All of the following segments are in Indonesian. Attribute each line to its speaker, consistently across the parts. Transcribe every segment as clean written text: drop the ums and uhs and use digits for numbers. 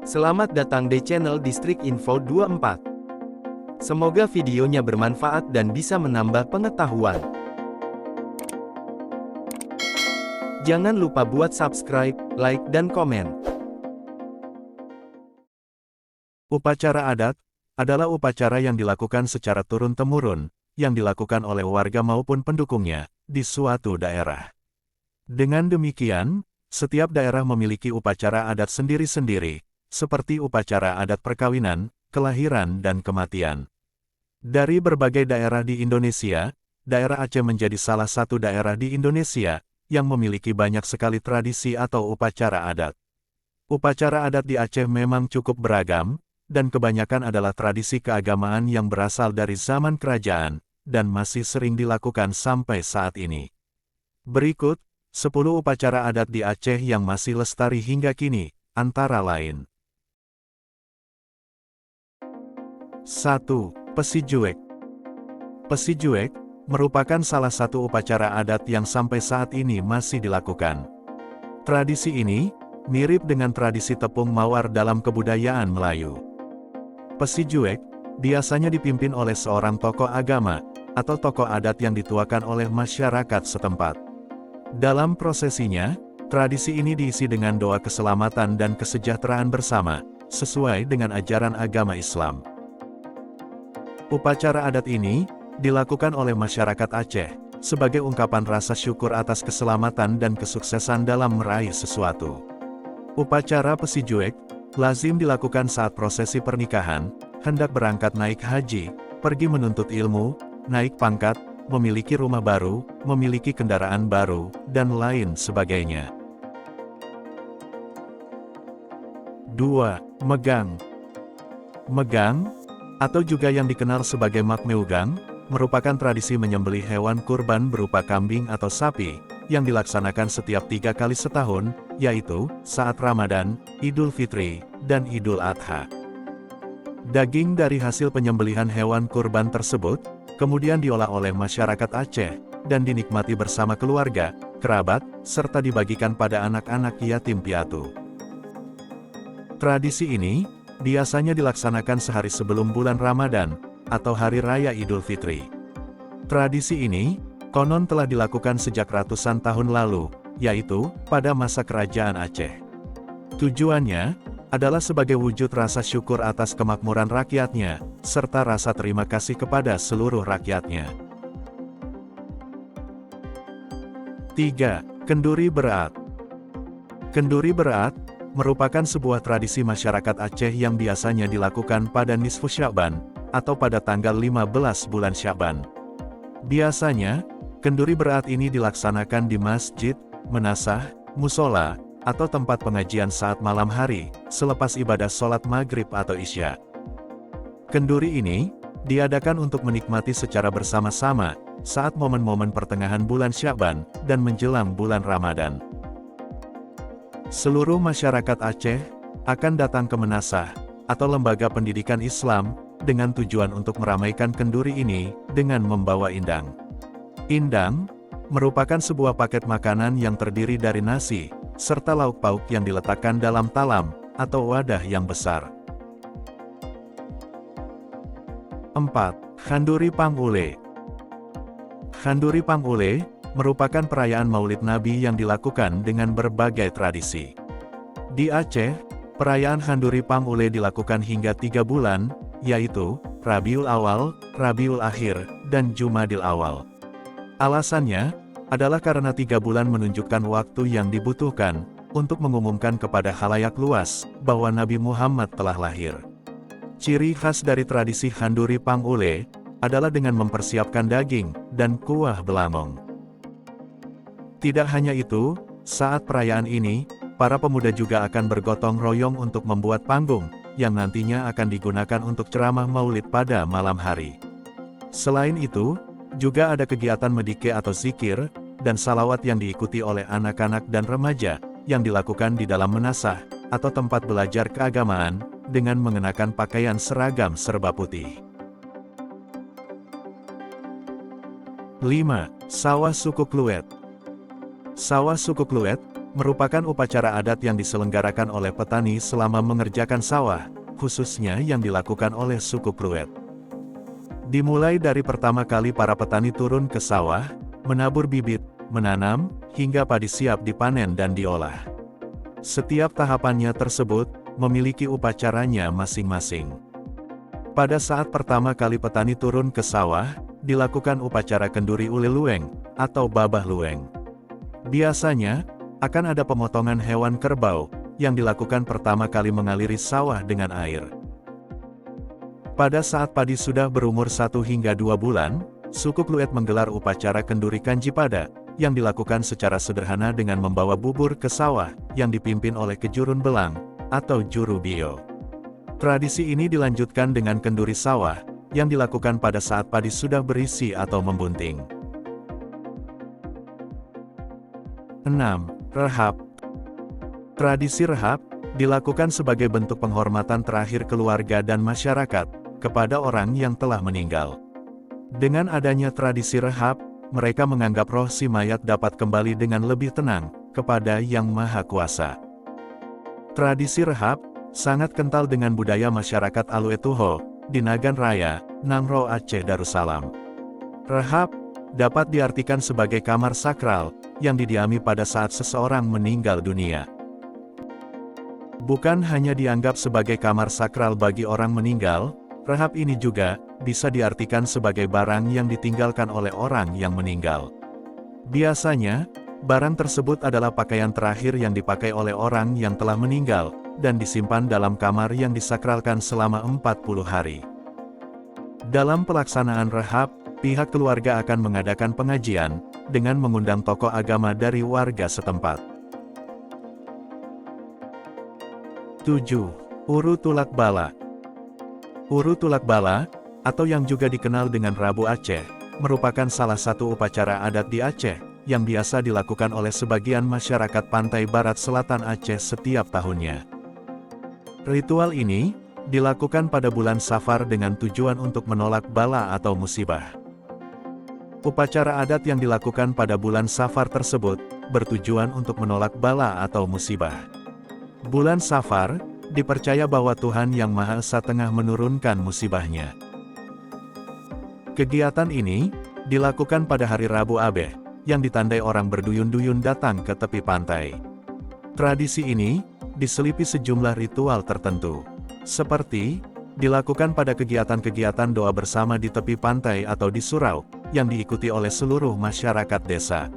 Speaker 1: Selamat datang di channel Distrik Info 24. Semoga videonya bermanfaat dan bisa menambah pengetahuan. Jangan lupa buat subscribe, like, dan komen.
Speaker 2: Upacara adat adalah upacara yang dilakukan secara turun-temurun, yang dilakukan oleh warga maupun pendukungnya di suatu daerah. Dengan demikian, setiap daerah memiliki upacara adat sendiri-sendiri, seperti upacara adat perkawinan, kelahiran dan kematian. Dari berbagai daerah di Indonesia, daerah Aceh menjadi salah satu daerah di Indonesia yang memiliki banyak sekali tradisi atau upacara adat. Upacara adat di Aceh memang cukup beragam, dan kebanyakan adalah tradisi keagamaan yang berasal dari zaman kerajaan, dan masih sering dilakukan sampai saat ini. Berikut, 10 upacara adat di Aceh yang masih lestari hingga kini, antara lain. 1. Pesijuek. Pesijuek merupakan salah satu upacara adat yang sampai saat ini masih dilakukan. Tradisi ini mirip dengan tradisi tepung mawar dalam kebudayaan Melayu. Pesijuek biasanya dipimpin oleh seorang tokoh agama atau tokoh adat yang dituakan oleh masyarakat setempat. Dalam prosesinya, tradisi ini diisi dengan doa keselamatan dan kesejahteraan bersama, sesuai dengan ajaran agama Islam. Upacara adat ini dilakukan oleh masyarakat Aceh sebagai ungkapan rasa syukur atas keselamatan dan kesuksesan dalam meraih sesuatu. Upacara pesijuek lazim dilakukan saat prosesi pernikahan, hendak berangkat naik haji, pergi menuntut ilmu, naik pangkat, memiliki rumah baru, memiliki kendaraan baru, dan lain sebagainya. 2. Megang. Megang, atau juga yang dikenal sebagai makmeugang, merupakan tradisi menyembelih hewan kurban berupa kambing atau sapi, yang dilaksanakan setiap 3 kali setahun, yaitu saat Ramadan, Idul Fitri, dan Idul Adha. Daging dari hasil penyembelihan hewan kurban tersebut, kemudian diolah oleh masyarakat Aceh, dan dinikmati bersama keluarga, kerabat, serta dibagikan pada anak-anak yatim piatu. Tradisi ini biasanya dilaksanakan sehari sebelum bulan Ramadan, atau Hari Raya Idul Fitri. Tradisi ini konon telah dilakukan sejak ratusan tahun lalu, yaitu pada masa Kerajaan Aceh. Tujuannya adalah sebagai wujud rasa syukur atas kemakmuran rakyatnya, serta rasa terima kasih kepada seluruh rakyatnya. 3. Kenduri berat. Kenduri berat merupakan sebuah tradisi masyarakat Aceh yang biasanya dilakukan pada nisfu Sya'ban, atau pada tanggal 15 bulan Sya'ban. Biasanya, kenduri berat ini dilaksanakan di masjid, menasah, musola, atau tempat pengajian saat malam hari, selepas ibadah sholat maghrib atau isya. Kenduri ini diadakan untuk menikmati secara bersama-sama saat momen-momen pertengahan bulan Sya'ban dan menjelang bulan Ramadan. Seluruh masyarakat Aceh akan datang ke menasah atau lembaga pendidikan Islam dengan tujuan untuk meramaikan kenduri ini dengan membawa indang. Indang merupakan sebuah paket makanan yang terdiri dari nasi serta lauk pauk yang diletakkan dalam talam atau wadah yang besar. 4. Khanduri Pangule. Khanduri Pangule merupakan perayaan Maulid Nabi yang dilakukan dengan berbagai tradisi. Di Aceh, perayaan Khanduri Pangule dilakukan hingga 3 bulan, yaitu Rabiul Awal, Rabiul Akhir, dan Jumadil Awal. Alasannya adalah karena 3 bulan menunjukkan waktu yang dibutuhkan untuk mengumumkan kepada khalayak luas bahwa Nabi Muhammad telah lahir. Ciri khas dari tradisi Khanduri Pangule adalah dengan mempersiapkan daging dan kuah belamong. Tidak hanya itu, saat perayaan ini, para pemuda juga akan bergotong royong untuk membuat panggung, yang nantinya akan digunakan untuk ceramah maulid pada malam hari. Selain itu, juga ada kegiatan medike atau zikir, dan salawat yang diikuti oleh anak-anak dan remaja, yang dilakukan di dalam menasah, atau tempat belajar keagamaan, dengan mengenakan pakaian seragam serba putih. 5. Sawah Suku Kluet. Sawah Suku Kluet merupakan upacara adat yang diselenggarakan oleh petani selama mengerjakan sawah, khususnya yang dilakukan oleh suku Pluit. Dimulai dari pertama kali para petani turun ke sawah, menabur bibit, menanam, hingga padi siap dipanen dan diolah. Setiap tahapannya tersebut memiliki upacaranya masing-masing. Pada saat pertama kali petani turun ke sawah, dilakukan upacara kenduri ule lueng, atau babah lueng. Biasanya, akan ada pemotongan hewan kerbau, yang dilakukan pertama kali mengaliri sawah dengan air. Pada saat padi sudah berumur 1 hingga 2 bulan, suku Pluit menggelar upacara kenduri Kanjipada, yang dilakukan secara sederhana dengan membawa bubur ke sawah, yang dipimpin oleh kejurun belang, atau juru bio. Tradisi ini dilanjutkan dengan kenduri sawah, yang dilakukan pada saat padi sudah berisi atau membunting. 6. Rehab. Tradisi rehab dilakukan sebagai bentuk penghormatan terakhir keluarga dan masyarakat kepada orang yang telah meninggal. Dengan adanya tradisi rehab, mereka menganggap roh si mayat dapat kembali dengan lebih tenang kepada Yang Maha Kuasa. Tradisi rehab sangat kental dengan budaya masyarakat Aluetuho di Nagan Raya, Nangro Aceh Darussalam. Rehab dapat diartikan sebagai kamar sakral yang didiami pada saat seseorang meninggal dunia. Bukan hanya dianggap sebagai kamar sakral bagi orang meninggal, rehab ini juga bisa diartikan sebagai barang yang ditinggalkan oleh orang yang meninggal. Biasanya, barang tersebut adalah pakaian terakhir yang dipakai oleh orang yang telah meninggal, dan disimpan dalam kamar yang disakralkan selama 40 hari. Dalam pelaksanaan rehab, pihak keluarga akan mengadakan pengajian, dengan mengundang tokoh agama dari warga setempat. 7. Uru Tulak Bala. Uru Tulak Bala, atau yang juga dikenal dengan Rabu Aceh, merupakan salah satu upacara adat di Aceh, yang biasa dilakukan oleh sebagian masyarakat pantai barat selatan Aceh setiap tahunnya. Ritual ini dilakukan pada bulan Safar dengan tujuan untuk menolak bala atau musibah. Upacara adat yang dilakukan pada bulan Safar tersebut bertujuan untuk menolak bala atau musibah. Bulan Safar dipercaya bahwa Tuhan Yang Maha Esa tengah menurunkan musibahnya. Kegiatan ini dilakukan pada hari Rabu Abeh, yang ditandai orang berduyun-duyun datang ke tepi pantai. Tradisi ini diselipi sejumlah ritual tertentu, seperti dilakukan pada kegiatan-kegiatan doa bersama di tepi pantai atau di surau, yang diikuti oleh seluruh masyarakat desa.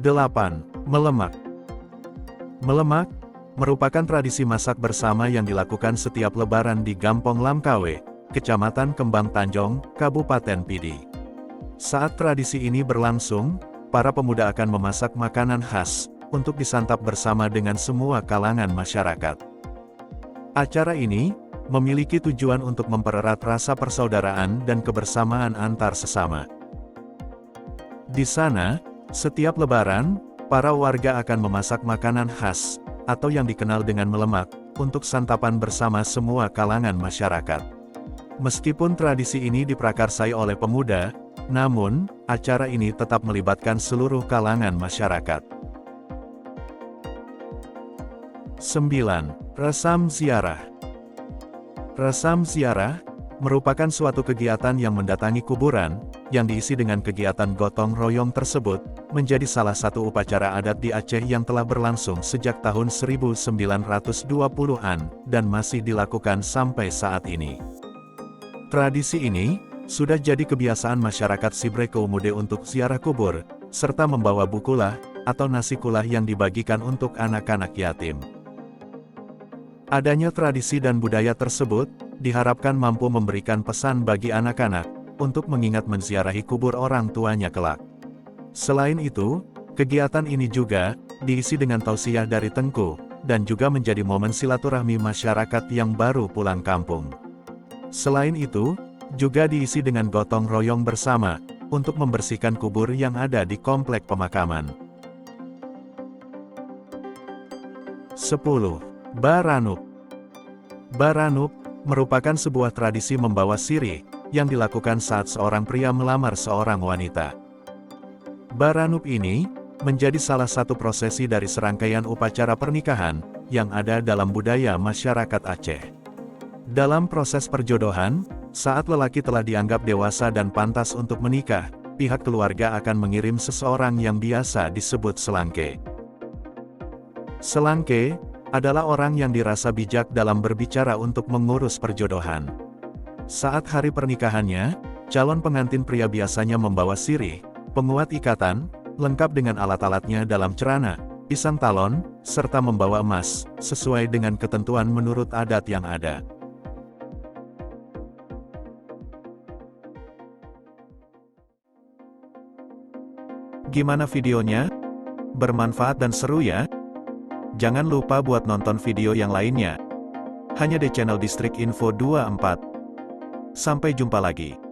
Speaker 2: 8. Melemak. Melemak merupakan tradisi masak bersama yang dilakukan setiap lebaran di Gampong Lamkawe, Kecamatan Kembang Tanjong, Kabupaten Pidi. Saat tradisi ini berlangsung, para pemuda akan memasak makanan khas untuk disantap bersama dengan semua kalangan masyarakat. Acara ini memiliki tujuan untuk mempererat rasa persaudaraan dan kebersamaan antar sesama. Di sana, setiap lebaran, para warga akan memasak makanan khas, atau yang dikenal dengan melemak, untuk santapan bersama semua kalangan masyarakat. Meskipun tradisi ini diprakarsai oleh pemuda, namun, acara ini tetap melibatkan seluruh kalangan masyarakat. 9. Resam Ziarah. Resam ziarah merupakan suatu kegiatan yang mendatangi kuburan, yang diisi dengan kegiatan gotong royong tersebut, menjadi salah satu upacara adat di Aceh yang telah berlangsung sejak tahun 1920-an, dan masih dilakukan sampai saat ini. Tradisi ini sudah jadi kebiasaan masyarakat Sibre Keumude untuk ziarah kubur, serta membawa bukulah, atau nasi kulah yang dibagikan untuk anak-anak yatim. Adanya tradisi dan budaya tersebut, diharapkan mampu memberikan pesan bagi anak-anak, untuk mengingat menziarahi kubur orang tuanya kelak. Selain itu, kegiatan ini juga diisi dengan tausiah dari Tengku, dan juga menjadi momen silaturahmi masyarakat yang baru pulang kampung. Selain itu, juga diisi dengan gotong royong bersama, untuk membersihkan kubur yang ada di komplek pemakaman. 10. Baranup. Baranup merupakan sebuah tradisi membawa sirih, yang dilakukan saat seorang pria melamar seorang wanita. Baranup ini menjadi salah satu prosesi dari serangkaian upacara pernikahan yang ada dalam budaya masyarakat Aceh. Dalam proses perjodohan, saat lelaki telah dianggap dewasa dan pantas untuk menikah, pihak keluarga akan mengirim seseorang yang biasa disebut selangke. Selangke adalah orang yang dirasa bijak dalam berbicara untuk mengurus perjodohan. Saat hari pernikahannya, calon pengantin pria biasanya membawa sirih, penguat ikatan, lengkap dengan alat-alatnya dalam cerana, pisang talon, serta membawa emas, sesuai dengan ketentuan menurut adat yang ada. Gimana videonya? Bermanfaat dan seru ya? Jangan lupa buat nonton video yang lainnya. Hanya di channel Distrik Info 24. Sampai jumpa lagi.